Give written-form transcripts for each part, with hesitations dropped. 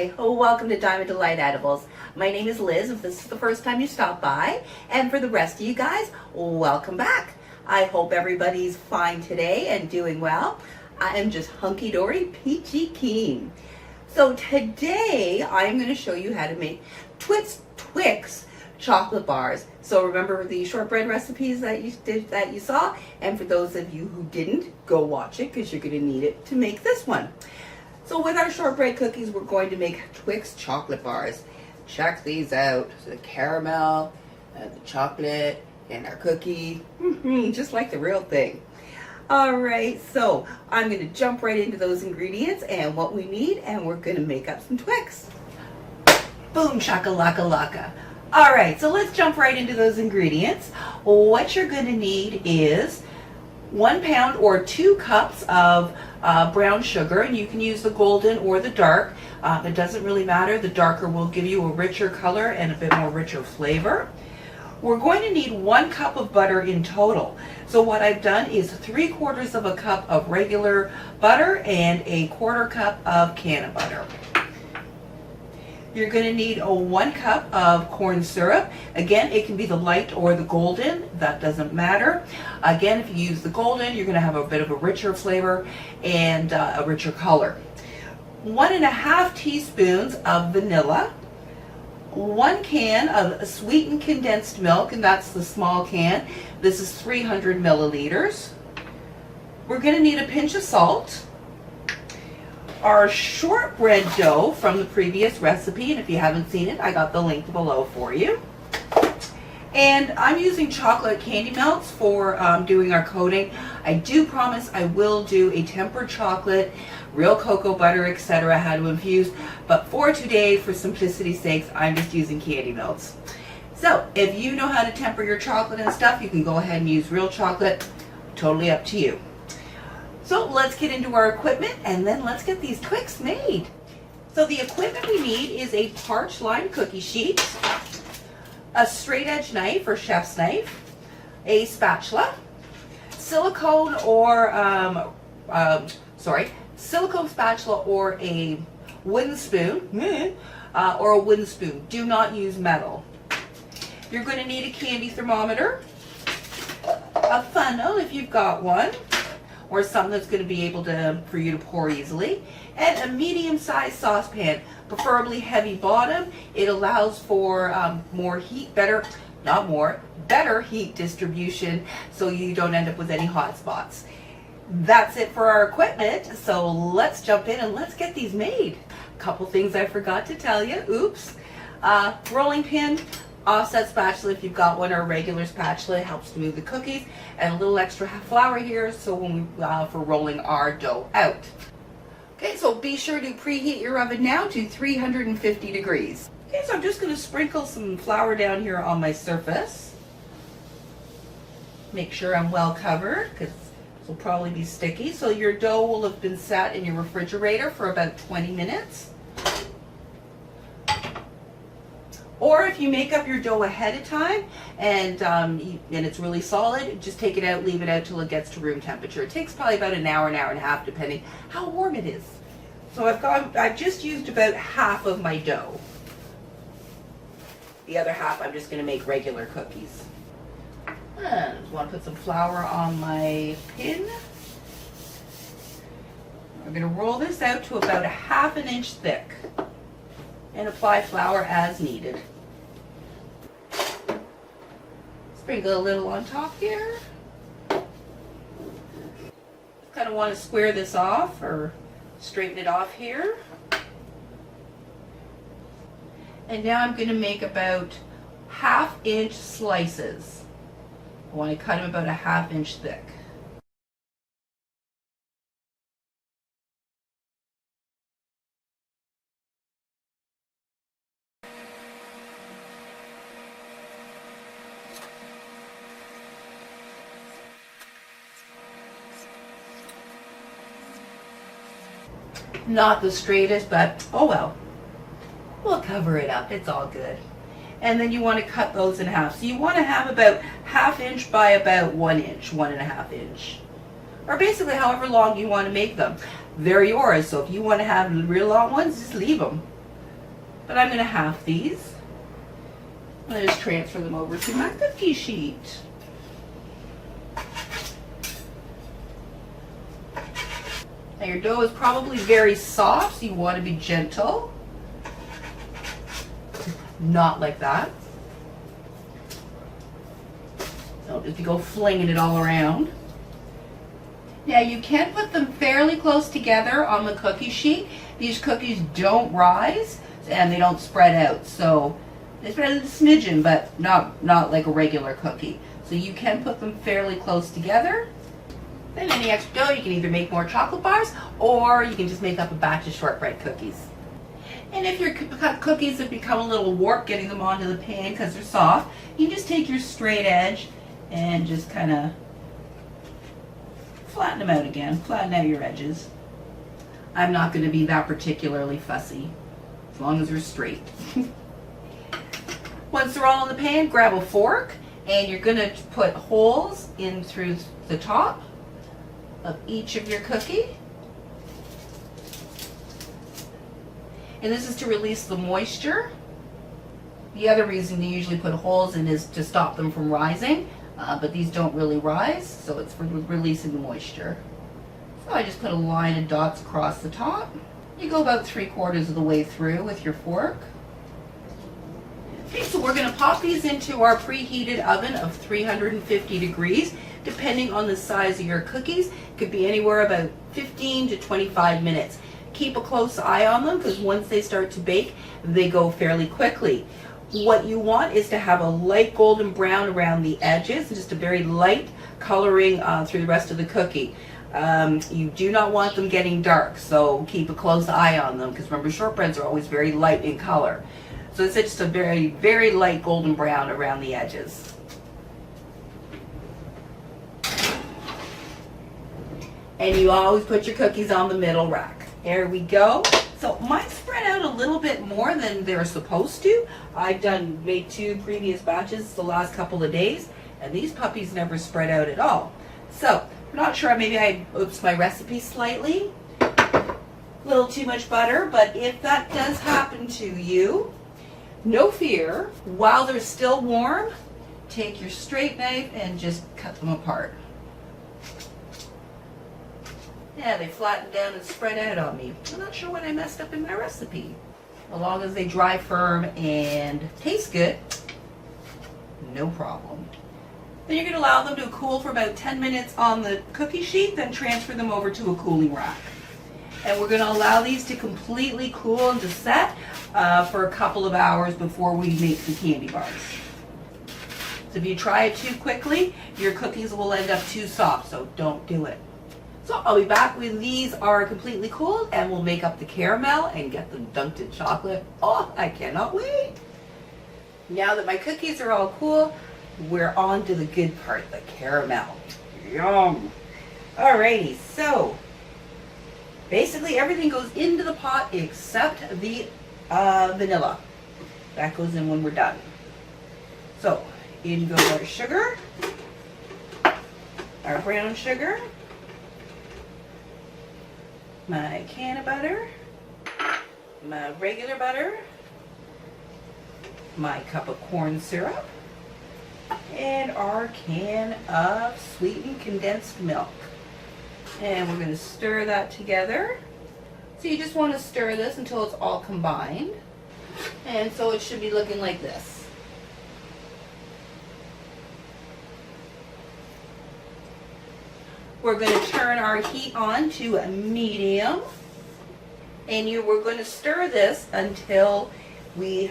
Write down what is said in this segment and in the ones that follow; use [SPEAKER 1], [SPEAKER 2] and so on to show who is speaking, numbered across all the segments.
[SPEAKER 1] Hi, welcome to Diamond Delight Edibles. My name is Liz, if this is the first time you stop by, and for the rest of you guys, welcome back. I hope everybody's fine today and doing well. I am just hunky-dory, peachy keen. So today, I'm going to show you how to make Twix chocolate bars. So remember the shortbread recipes that you saw, and for those of you who didn't, go watch it because you're going to need it to make this one. So with our shortbread cookies, we're going to make Twix chocolate bars. Check these out. So the caramel, and the chocolate, and our cookie. Just like the real thing. All right, so I'm going to jump right into those ingredients and what we need, and we're going to make up some Twix. Boom, chaka-laka-laka. All right, so let's jump right into those ingredients. What you're going to need is 1 pound or 2 cups of brown sugar, and you can use the golden or the dark. It doesn't really matter. The darker will give you a richer color and a bit more richer flavor. We're going to need 1 cup of butter in total. So what I've done is 3/4 of a cup of regular butter and a 1/4 cup of canna butter. You're going to need 1 cup of corn syrup. Again, it can be the light or the golden. That doesn't matter. Again, if you use the golden, you're going to have a bit of a richer flavor and a richer color. 1.5 teaspoons of vanilla. 1 can of sweetened condensed milk, and that's the small can. This is 300 milliliters. We're going to need a pinch of salt. Our shortbread dough from the previous recipe, and if you haven't seen it, I got the link below for you. And I'm using chocolate candy melts for doing our coating. I do promise I will do a tempered chocolate, real cocoa butter, etc., how to infuse, but for today, for simplicity's sake, I'm just using candy melts. So if you know how to temper your chocolate and stuff, you can go ahead and use real chocolate, totally up to you. So let's get into our equipment and then let's get these Twix made. So the equipment we need is a parched lime cookie sheet, a straight edge knife or chef's knife, a spatula, silicone or silicone spatula or a wooden spoon, Do not use metal. You're going to need a candy thermometer, a funnel if you've got one, or something that's going to be able to for you to pour easily, and a medium-sized saucepan, preferably heavy bottom. It allows for better heat distribution, so you don't end up with any hot spots. That's it for our equipment, so let's jump in and let's get these made. A couple things I forgot to tell you. Oops. Rolling pin, offset spatula if you've got one, or a regular spatula, it helps to move the cookies, and a little extra flour here so when we for rolling our dough out. Okay, so be sure to preheat your oven now to 350 degrees. Okay, so I'm just going to sprinkle some flour down here on my surface. Make sure I'm well covered because this will probably be sticky. So your dough will have been sat in your refrigerator for about 20 minutes. Or if you make up your dough ahead of time and it's really solid, just take it out, leave it out till it gets to room temperature. It takes probably about an hour and a half, depending how warm it is. So I've just used about half of my dough. The other half I'm just going to make regular cookies. And I just want to put some flour on my pin. I'm going to roll this out to about 1/2 inch thick and apply flour as needed. Sprinkle a little on top here. Kind of want to square this off or straighten it off here. And now I'm going to make about 1/2 inch slices. I want to cut them about 1/2 inch thick. Not the straightest, but oh well. We'll cover it up. It's all good. And then you want to cut those in half. So you want to have about 1/2 inch by about 1 inch, 1.5 inch. Or basically however long you want to make them. They're yours. So if you want to have real long ones, just leave them. but I'm going to half these. I'm going to just transfer them over to my cookie sheet. Now your dough is probably very soft, so you want to be gentle. Not like that. So just go flinging it all around. Now you can put them fairly close together on the cookie sheet. These cookies don't rise and they don't spread out. So they spread out a smidgen, but not like a regular cookie. So you can put them fairly close together. Then any extra dough, you can either make more chocolate bars or you can just make up a batch of shortbread cookies. And if your cookies have become a little warped getting them onto the pan because they're soft, you just take your straight edge and just kind of flatten them out again. Flatten out your edges. I'm not going to be that particularly fussy, as long as they're straight. Once they're all in the pan, grab a fork and you're going to put holes in through the top of each of your cookie. And this is to release the moisture. The other reason you usually put holes in is to stop them from rising, but these don't really rise, so it's for releasing the moisture. So I just put a line of dots across the top. You go about 3/4 of the way through with your fork. Okay, so we're going to pop these into our preheated oven of 350 degrees. Depending on the size of your cookies, it could be anywhere about 15 to 25 minutes. Keep a close eye on them because once they start to bake, they go fairly quickly. What you want is to have a light golden brown around the edges, just a very light coloring through the rest of the cookie. You do not want them getting dark, so keep a close eye on them because remember, shortbreads are always very light in color. So it's just a very, very light golden brown around the edges. And you always put your cookies on the middle rack. There we go. So mine spread out a little bit more than they're supposed to. I've made 2 previous batches the last couple of days, and these puppies never spread out at all. So I'm not sure, maybe I oops my recipe slightly. A little too much butter, but if that does happen to you, no fear. While they're still warm, take your straight knife and just cut them apart. Yeah, they flattened down and spread out on me. I'm not sure what I messed up in my recipe. As long as they dry firm and taste good, no problem. Then you're going to allow them to cool for about 10 minutes on the cookie sheet, then transfer them over to a cooling rack. And we're going to allow these to completely cool and to set for a couple of hours before we make the candy bars. So if you try it too quickly, your cookies will end up too soft, so don't do it. So I'll be back when these are completely cooled and we'll make up the caramel and get them dunked in chocolate. Oh, I cannot wait. Now that my cookies are all cool, we're on to the good part, the caramel. Yum. Alrighty, so basically everything goes into the pot except the vanilla. That goes in when we're done. So in goes our sugar, our brown sugar, my canna butter, my regular butter, my cup of corn syrup, and our can of sweetened condensed milk. And we're going to stir that together. So you just want to stir this until it's all combined. And so it should be looking like this. We're going to turn our heat on to a medium, and we're going to stir this until we're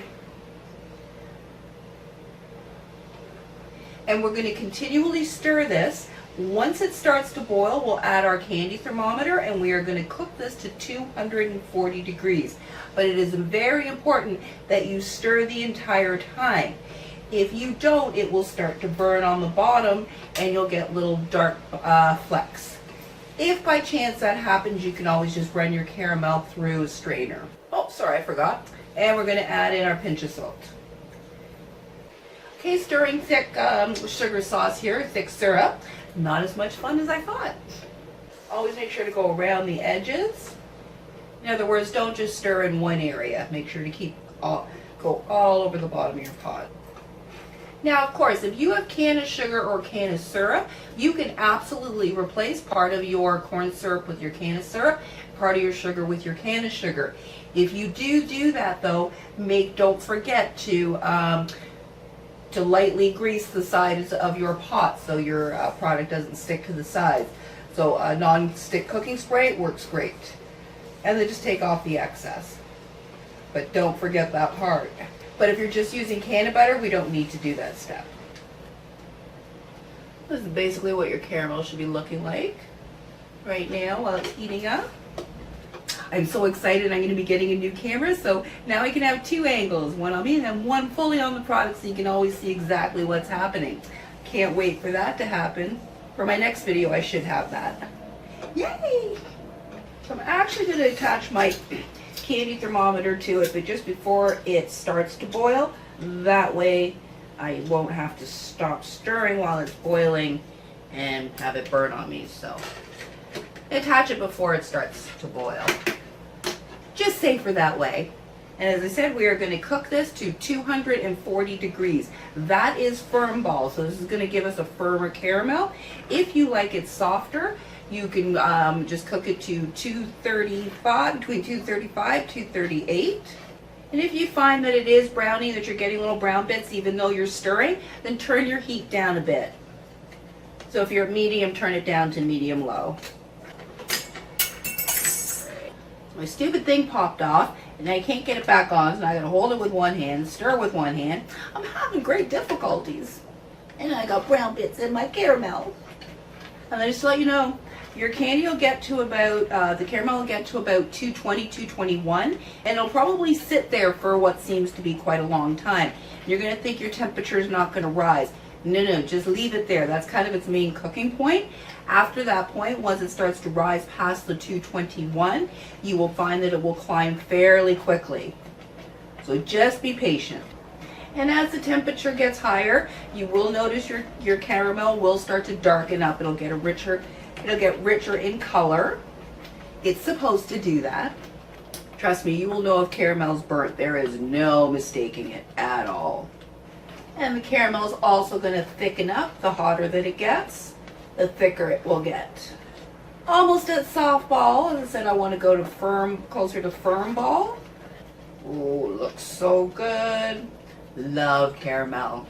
[SPEAKER 1] going to continually stir this. Once it starts to boil, we'll add our candy thermometer, and we are going to cook this to 240 degrees. But it is very important that you stir the entire time. If you don't, it will start to burn on the bottom and you'll get little dark flecks. If by chance that happens, you can always just run your caramel through a strainer. Oh, sorry, I forgot. And we're going to add in our pinch of salt. Okay, stirring thick sugar sauce here, thick syrup. Not as much fun as I thought. Always make sure to go around the edges. In other words, don't just stir in one area. Make sure to keep go all over the bottom of your pot. Now, of course, if you have Canna sugar or Canna syrup, you can absolutely replace part of your corn syrup with your Canna syrup, part of your sugar with your Canna sugar. If you do that, though, don't forget to lightly grease the sides of your pot so your product doesn't stick to the sides. So a non-stick cooking spray works great. And then just take off the excess. But don't forget that part. But if you're just using canna butter, we don't need to do that step. This is basically what your caramel should be looking like right now while it's heating up. I'm so excited I'm going to be getting a new camera, so now I can have two angles, one on me and one fully on the product, so you can always see exactly what's happening. Can't wait for that to happen. For my next video, I should have that. Yay! So I'm actually going to attach my candy thermometer to it, but just before it starts to boil, that way I won't have to stop stirring while it's boiling and have it burn on me. So attach it before it starts to boil, just safer that way. And as I said, we are going to cook this to 240 degrees. That is firm ball, so this is going to give us a firmer caramel. If you like it softer, you can just cook it to 235, between 235, 238. And if you find that it is brownie, that you're getting little brown bits even though you're stirring, then turn your heat down a bit. So if you're at medium, turn it down to medium low. My stupid thing popped off, and I can't get it back on, so I gotta hold it with one hand, stir with one hand. I'm having great difficulties. And I got brown bits in my caramel. And then just to let you know, your candy will get to about, the caramel will get to about 220, 221, and it'll probably sit there for what seems to be quite a long time. You're gonna think your temperature is not gonna rise. No, just leave it there. That's kind of its main cooking point. After that point, once it starts to rise past the 221, you will find that it will climb fairly quickly. So just be patient. And as the temperature gets higher, you will notice your caramel will start to darken up. It'll get richer in color. It's supposed to do that. Trust me, you will know if caramel's burnt. There is no mistaking it at all. And the caramel is also going to thicken up. The hotter that it gets, the thicker it will get. Almost at soft ball. As I said, I want to go to closer to firm ball. Oh, looks so good. Love caramel.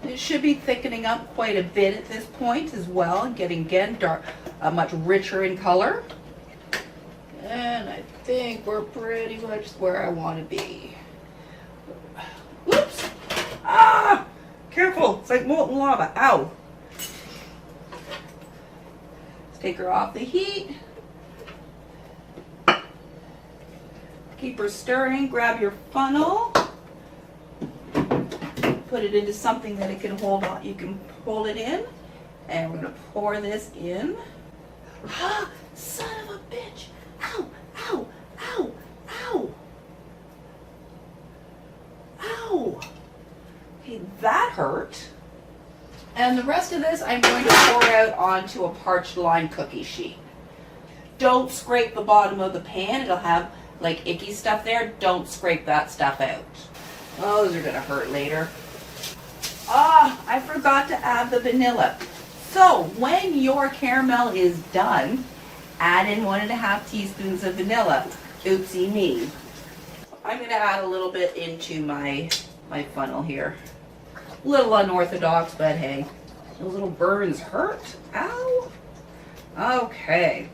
[SPEAKER 1] It should be thickening up quite a bit at this point as well, and getting again much richer in color. And I think we're pretty much where I want to be. Whoops! Ah! Careful! It's like molten lava. Ow! Let's take her off the heat. Keep her stirring. Grab your funnel. Put it into something that it can hold on. You can hold it in. And we're going to pour this in. Ah! Son of a bitch! Ow! Ow! Ow! Ow! Ow! Okay, that hurt. And the rest of this I'm going to pour out onto a parched lime cookie sheet. Don't scrape the bottom of the pan. It'll have like icky stuff there. Don't scrape that stuff out. Oh, those are going to hurt later. Ah, I forgot to add the vanilla. So when your caramel is done, add in 1.5 teaspoons of vanilla. Oopsie me. I'm going to add a little bit into my funnel here. A little unorthodox, but hey, those little burns hurt. Ow. Okay.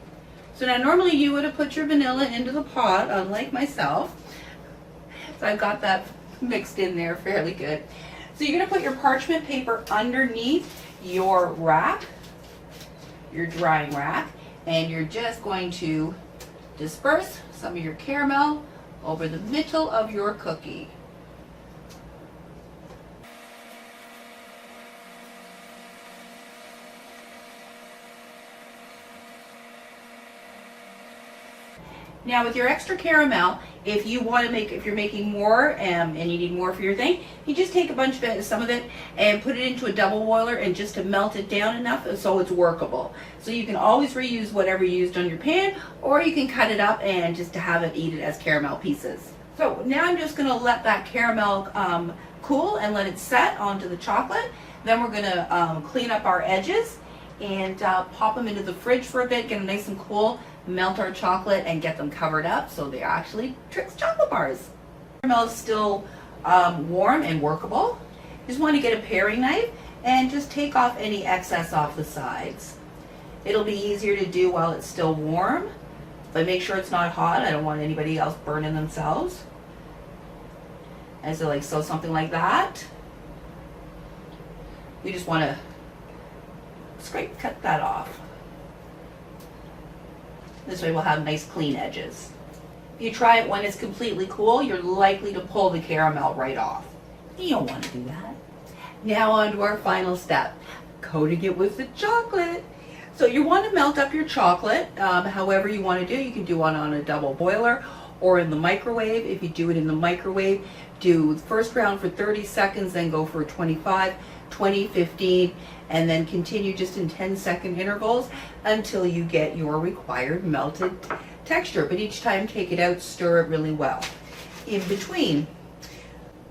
[SPEAKER 1] So now normally you would have put your vanilla into the pot, unlike myself. So I've got that mixed in there fairly good. So you're going to put your parchment paper underneath your rack, your drying rack, and you're just going to disperse some of your caramel over the middle of your cookie. Now with your extra caramel, if you're making more and you need more for your thing, you just take a bunch of it, some of it, and put it into a double boiler and just to melt it down enough so it's workable. So you can always reuse whatever you used on your pan, or you can cut it up and just to have it eat it as caramel pieces. So now I'm just gonna let that caramel cool and let it set onto the chocolate. Then we're gonna clean up our edges and pop them into the fridge for a bit, get them nice and cool, melt our chocolate and get them covered up so they're actually Twix chocolate bars. Caramel is still warm and workable. Just want to get a paring knife and just take off any excess off the sides. It'll be easier to do while it's still warm, but make sure it's not hot. I don't want anybody else burning themselves. And so like something like that. We just want to cut that off. This way we'll have nice clean edges. If you try it when it's completely cool, you're likely to pull the caramel right off. You don't want to do that. Now on to our final step, coating it with the chocolate. So you want to melt up your chocolate however you want to do. You can do one on a double boiler or in the microwave. If you do it in the microwave, do the first round for 30 seconds, then go for 25, 20, 15, and then continue just in 10-second intervals until you get your required melted texture. But each time take it out, stir it really well in between.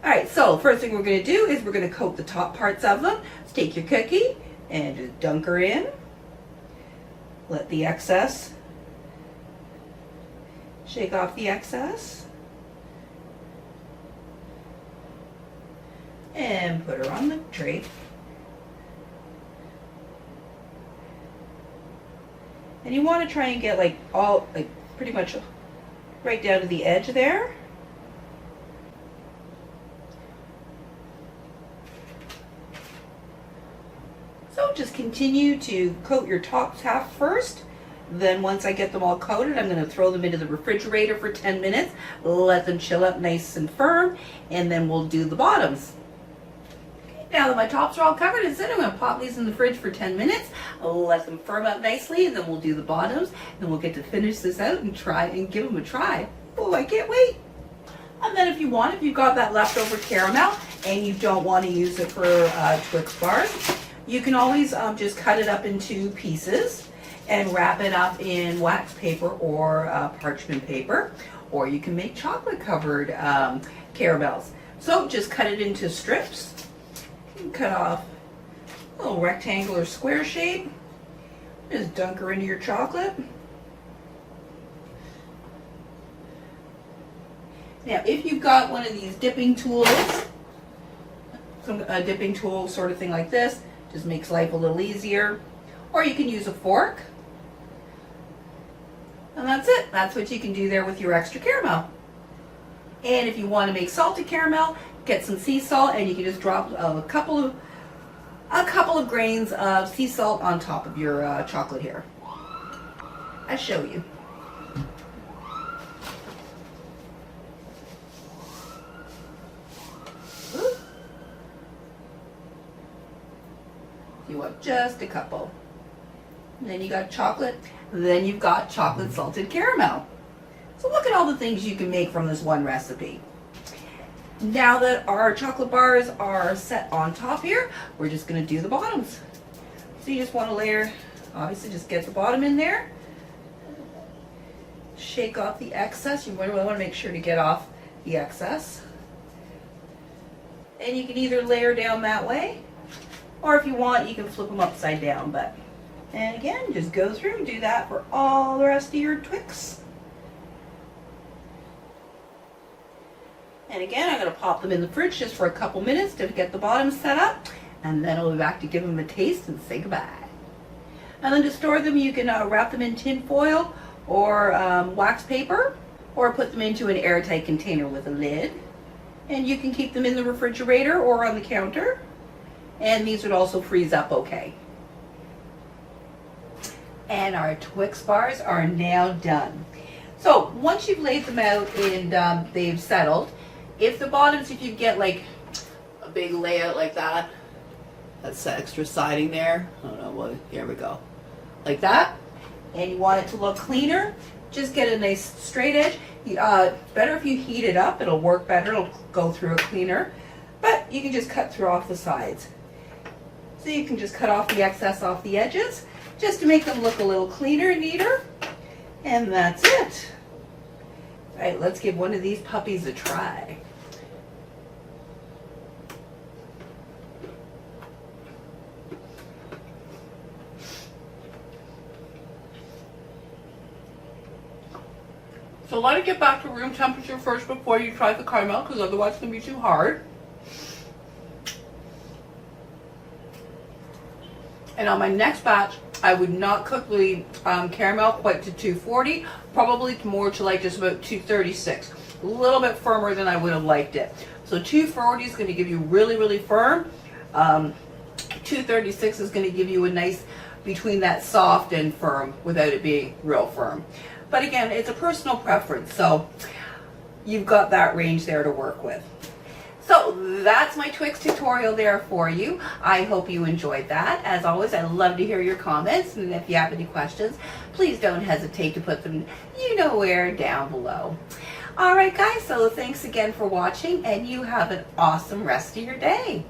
[SPEAKER 1] All right, so first thing we're gonna do is we're gonna coat the top parts of them. Let's take your cookie and just dunk her in. Let the excess, shake off the excess. And put her on the tray. And you want to try and get pretty much right down to the edge there. So just continue to coat your top half first. Then once I get them all coated, I'm going to throw them into the refrigerator for 10 minutes, let them chill up nice and firm, and then we'll do the bottoms. Now that my tops are all covered and set, I'm going to pop these in the fridge for 10 minutes, let them firm up nicely, and then we'll do the bottoms, and we'll get to finish this out and try and give them a try. Oh, I can't wait. And then if you've got that leftover caramel and you don't want to use it for Twix bars, you can always just cut it up into pieces and wrap it up in wax paper or parchment paper, or you can make chocolate covered caramels. So just cut it into strips. Cut off a little rectangular square shape. Just dunk her into your chocolate. Now, if you've got one of these dipping tools, a dipping tool sort of thing like this, just makes life a little easier. Or you can use a fork. And that's it. That's what you can do there with your extra caramel. And if you want to make salted caramel, get some sea salt, and you can just drop a couple of grains of sea salt on top of your chocolate here. I'll show you. You want just a couple. And then you got chocolate. Then you've got chocolate salted caramel. So look at all the things you can make from this one recipe. Now that our chocolate bars are set on top here, we're just going to do the bottoms. So you just want to layer, obviously just get the bottom in there. Shake off the excess. You really want to make sure to get off the excess. And you can either layer down that way, or if you want, you can flip them upside down. And again, just go through and do that for all the rest of your Twix. And again, I'm going to pop them in the fridge just for a couple minutes to get the bottoms set up, and then I'll be back to give them a taste and say goodbye. And then to store them, you can wrap them in tin foil or wax paper, or put them into an airtight container with a lid. And you can keep them in the refrigerator or on the counter, and these would also freeze up okay. And our Twix bars are now done. So once you've laid them out and they've settled, if the bottoms, if you get like a big layout like that, that's the extra siding there. I don't know what, here we go. Like that. And you want it to look cleaner, just get a nice straight edge. Better if you heat it up, it'll work better, it'll go through it cleaner. But you can just cut through off the sides. So you can just cut off the excess off the edges, just to make them look a little cleaner and neater. And that's it. All right, let's give one of these puppies a try. So let it get back to room temperature first before you try the caramel, because otherwise it's going to be too hard. And on my next batch, I would not cook the caramel quite to 240, probably more to like just about 236. A little bit firmer than I would have liked it. So 240 is going to give you really, really firm. 236 is going to give you a nice between that soft and firm without it being real firm. But again, it's a personal preference, so you've got that range there to work with. So that's my Twix tutorial there for you. I hope you enjoyed that. As always, I love to hear your comments, and if you have any questions, please don't hesitate to put them you know where down below. All right, guys, so thanks again for watching, and you have an awesome rest of your day.